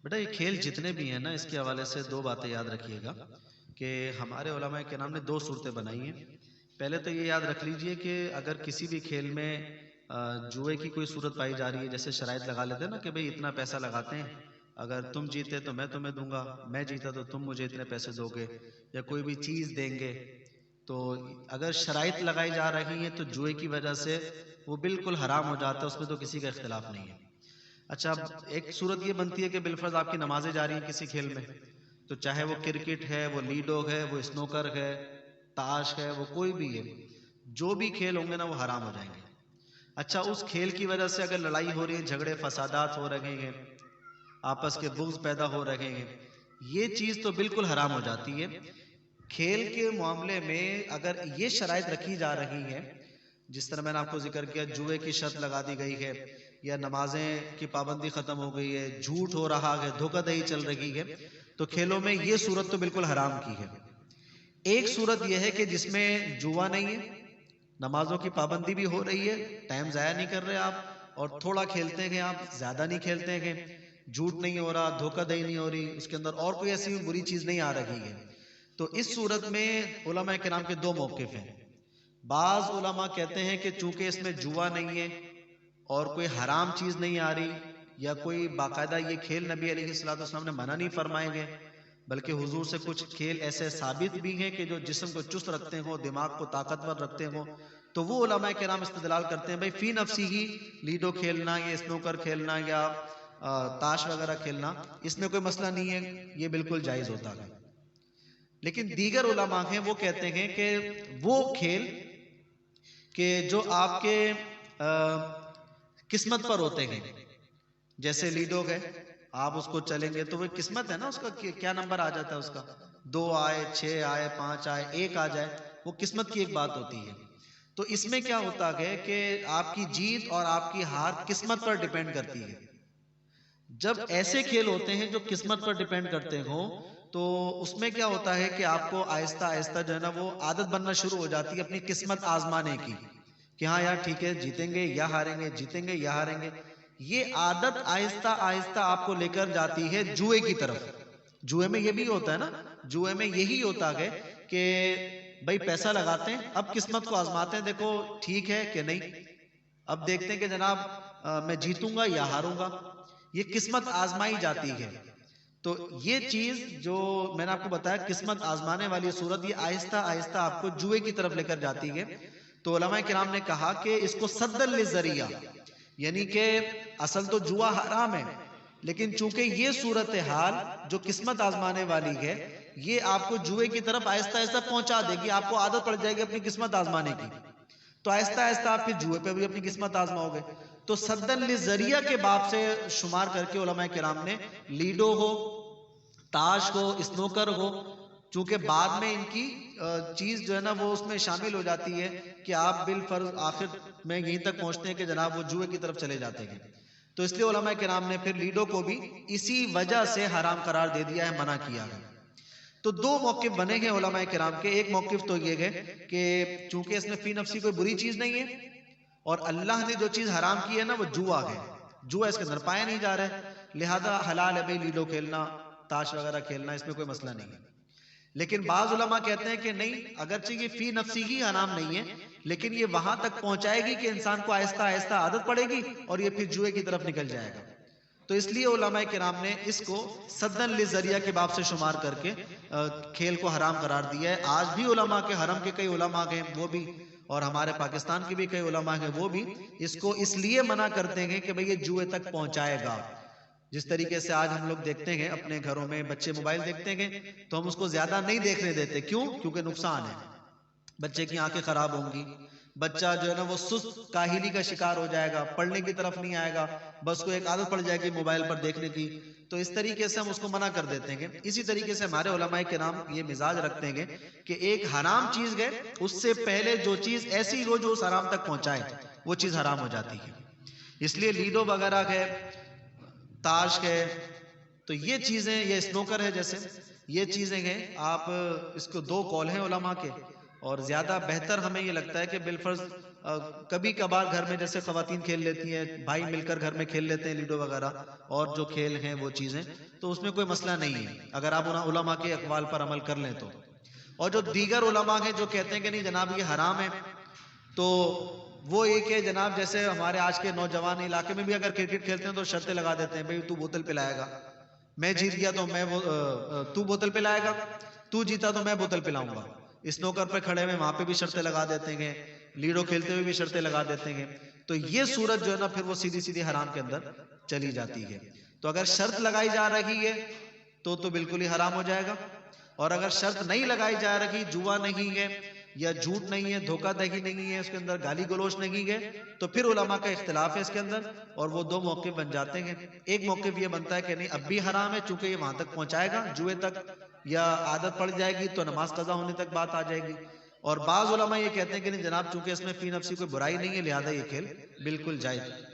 بیٹا یہ کھیل جتنے بھی ہیں نا، اس کے حوالے سے دو باتیں یاد رکھیے گا کہ ہمارے علماء کرام نے دو صورتیں بنائی ہیں۔ پہلے تو یہ یاد رکھ لیجئے کہ اگر کسی بھی کھیل میں جوئے کی کوئی صورت پائی جا رہی ہے، جیسے شرائط لگا لیتے ہیں نا کہ بھئی اتنا پیسہ لگاتے ہیں، اگر تم جیتے تو میں تمہیں دوں گا، میں جیتا تو تم مجھے اتنے پیسے دو گے، یا کوئی بھی چیز دیں گے، تو اگر شرائط لگائی جا رہی ہیں تو جوئے کی وجہ سے وہ بالکل حرام ہو جاتا ہے، اس میں تو کسی کا اختلاف نہیں ہے۔ اچھا، اب ایک صورت یہ بنتی ہے کہ بالفرض آپ کی نمازیں جاری ہیں کسی کھیل میں، تو چاہے وہ کرکٹ ہے، وہ لیڈو ہے، وہ اسنوکر ہے، تاش ہے، وہ کوئی بھی ہے، جو بھی کھیل ہوں گے نا وہ حرام ہو جائیں گے۔ اچھا، اس کھیل کی وجہ سے اگر لڑائی ہو رہی ہے، جھگڑے فسادات ہو رہے ہیں، آپس کے بغض پیدا ہو رہے ہیں، یہ چیز تو بالکل حرام ہو جاتی ہے۔ کھیل کے معاملے میں اگر یہ شرائط رکھی جا رہی ہیں، جس طرح میں نے آپ کو ذکر کیا، جوئے کی شرط لگا دی گئی ہے، یا نمازیں کی پابندی ختم ہو گئی ہے، جھوٹ ہو رہا ہے، دھوکہ دہی چل رہی ہے، تو کھیلوں میں یہ صورت تو بالکل حرام کی ہے۔ ایک صورت یہ ہے کہ جس میں جوا نہیں ہے، نمازوں کی پابندی بھی ہو رہی ہے، ٹائم ضائع نہیں کر رہے آپ، اور تھوڑا کھیلتے ہیں آپ، زیادہ نہیں کھیلتے ہیں، جھوٹ نہیں ہو رہا، دھوکہ دہی نہیں ہو رہی، اس کے اندر اور کوئی ایسی بری چیز نہیں آ رہی ہے، تو اس صورت میں علماء کرام کے دو موقف ہیں۔ بعض علماء کہتے ہیں کہ چونکہ اس میں جوا نہیں ہے اور کوئی حرام چیز نہیں آ رہی، یا کوئی باقاعدہ یہ کھیل نبی علیہ السلام نے منع نہیں فرمائے گئے، بلکہ حضور سے کچھ کھیل ایسے ثابت بھی ہیں کہ جو جسم کو چست رکھتے ہوں، دماغ کو طاقتور رکھتے ہوں، تو وہ علماء کرام استدلال کرتے ہیں بھائی فی نفسی ہی لیڈو کھیلنا یا اسنوکر کھیلنا یا تاش وغیرہ کھیلنا، اس میں کوئی مسئلہ نہیں ہے، یہ بالکل جائز ہوتا ہے۔ لیکن دیگر علماء ہیں وہ کہتے ہیں کہ وہ کھیل کہ جو آپ کے قسمت پر ہوتے ہیں، جیسے لیڈو ہے، آپ اس کو چلیں گے تو وہ قسمت ہے نا، اس کا کیا نمبر آ جاتا ہے، اس کا 2 آئے، 6 آئے، 5 آئے، 1 آ جائے، وہ قسمت کی ایک بات ہوتی ہے۔ تو اس میں کیا ہوتا ہے کہ آپ کی جیت اور آپ کی ہار قسمت پر ڈیپینڈ کرتی ہے۔ جب ایسے کھیل ہوتے ہیں جو قسمت پر ڈیپینڈ کرتے ہوں، تو اس میں کیا ہوتا ہے کہ آپ کو آہستہ آہستہ جو ہے نا وہ عادت بننا شروع ہو جاتی ہے اپنی قسمت آزمانے کی، کہ ہاں یار ٹھیک ہے، جیتیں گے یا ہاریں گے، جیتیں گے یا ہاریں گے۔ یہ عادت آہستہ آہستہ آپ کو لے کر جاتی ہے جوئے کی طرف۔ جوئے میں یہ بھی ہوتا ہے نا، جوئے میں یہی ہوتا ہے کہ بھائی پیسہ لگاتے ہیں، اب قسمت کو آزماتے ہیں، دیکھو ٹھیک ہے کہ نہیں، اب دیکھتے ہیں کہ جناب میں جیتوں گا یا ہاروں گا، یہ قسمت آزمائی جاتی ہے۔ تو یہ چیز جو میں نے آپ کو بتایا قسمت آزمانے والی صورت، یہ آہستہ آہستہ آپ کو جوئے کی طرف لے کر جاتی ہے۔ تو علماء کرام نے کہا کہ اس کو سد للذریعہ، یعنی کہ اصل تو جوا حرام ہے، لیکن چونکہ یہ صورتحال جو قسمت آزمانے والی ہے، یہ آپ کو جوئے کی طرف آہستہ آہستہ پہنچا دے گی، آپ کو عادت پڑ جائے گی اپنی قسمت آزمانے کی، تو آہستہ آہستہ آپ پھر جوئے پہ بھی اپنی قسمت آزماؤ گے۔ تو سدن للذریعہ کے باب سے شمار کر کے علماء کرام نے لیڈو ہو، تاش ہو، اسنوکر ہو، چونکہ بعد میں ان کی چیز جو ہے نا وہ اس میں شامل ہو جاتی ہے کہ آپ بالفرض آخر میں یہیں تک پہنچتے ہیں کہ جناب وہ جوئے کی طرف چلے جاتے ہیں، تو اس لیے علماء کرام نے پھر لیڈو کو بھی اسی وجہ سے حرام قرار دے دیا ہے، منع کیا ہے۔ تو دو موقف بنے ہیں علماء کرام کے، ایک موقف تو یہ ہے کہ چونکہ اس میں فی نفسی کوئی بری چیز نہیں ہے، اور اللہ نے جو چیز حرام کی ہے نا وہ جوا ہے، جوا اس کے اندر پایا نہیں جا رہا ہے، لہذا حلال ہے بھائی لیڈو کھیلنا، تاش وغیرہ کھیلنا، اس میں کوئی مسئلہ نہیں ہے۔ لیکن بعض علماء کہتے ہیں کہ نہیں، اگرچہ یہ فی نفسی ہی حرام نہیں ہے، لیکن یہ وہاں تک پہنچائے گی کہ انسان کو آہستہ آہستہ عادت پڑے گی اور یہ پھر جوئے کی طرف نکل جائے گا۔ تو اس لیے علماء کرام نے اس کو سدن للذریعہ کے باب سے شمار کر کے کھیل کو حرام قرار دیا ہے۔ آج بھی علماء کے حرم کے کئی علماء ہیں وہ بھی، اور ہمارے پاکستان کے بھی کئی علماء ہیں وہ بھی اس کو اس لیے منع کرتے ہیں کہ بھئی یہ جوئے تک پہنچائے گا۔ جس طریقے سے آج ہم لوگ دیکھتے ہیں اپنے گھروں میں بچے موبائل دیکھتے ہیں تو ہم اس کو زیادہ نہیں دیکھنے دیتے، کیوں؟ کیونکہ نقصان ہے، بچے کی آنکھیں خراب ہوں گی، بچہ جو ہے نا وہ سست کاہلی کا شکار ہو جائے گا، پڑھنے کی طرف نہیں آئے گا، بس کو ایک عادت پڑ جائے گی موبائل پر دیکھنے کی، تو اس طریقے سے ہم اس کو منع کر دیتے ہیں۔ اسی طریقے سے ہمارے علماء کرام یہ مزاج رکھتے ہیں کہ ایک حرام چیز گئے اس سے پہلے جو چیز ایسی ہو جو اس حرام تک پہنچائے وہ چیز حرام ہو جاتی ہے۔ اس لیے لیڈو وغیرہ گئے، تاش ہے، تو یہ چیزیں، یہ اسنوکر ہے جیسے، یہ چیزیں ہیں، آپ اس کو دو قول ہیں علماء کے، اور زیادہ بہتر ہمیں یہ لگتا ہے کہ بالفرض کبھی کبھار گھر میں جیسے خواتین کھیل لیتی ہیں، بھائی مل کر گھر میں کھیل لیتے ہیں لیڈو وغیرہ اور جو کھیل ہیں وہ چیزیں، تو اس میں کوئی مسئلہ نہیں ہے اگر آپ علماء کے اقوال پر عمل کر لیں تو۔ اور جو دیگر علماء ہیں جو کہتے ہیں کہ نہیں جناب یہ حرام ہے، تو وہ ایک ہے جناب، جیسے ہمارے آج کے نوجوان علاقے میں بھی اگر کرکٹ کھیلتے ہیں تو شرطیں لگا دیتے ہیں، بھئی تو بوتل پلائے گا، میں جیت گیا تو تو بوتل پلائے گا، تو جیتا تو میں بوتل پلاؤں گا۔ اسنوکر پہ کھڑے ہوئے وہاں پہ بھی شرطیں لگا دیتے ہیں، لیڈو کھیلتے ہوئے بھی شرطیں لگا دیتے ہیں، تو یہ صورت جو ہے نا پھر وہ سیدھی سیدھی حرام کے اندر چلی جاتی ہے۔ تو اگر شرط لگائی جا رہی ہے تو بالکل ہی حرام ہو جائے گا، اور اگر شرط نہیں لگائی جا رہی، جوا نہیں ہے یا جھوٹ نہیں ہے، دھوکہ دہی نہیں ہے، اس کے اندر گالی گلوچ نہیں ہے، تو پھر علماء کا اختلاف ہے اس کے اندر، اور وہ دو موقف بن جاتے ہیں۔ ایک موقف یہ بنتا ہے کہ نہیں اب بھی حرام ہے، چونکہ یہ وہاں تک پہنچائے گا جوئے تک، یا عادت پڑ جائے گی تو نماز قضا ہونے تک بات آ جائے گی۔ اور بعض علماء یہ کہتے ہیں کہ نہیں جناب چونکہ اس میں فی نفسی کوئی برائی نہیں ہے لہذا یہ کھیل بالکل جائز ہے۔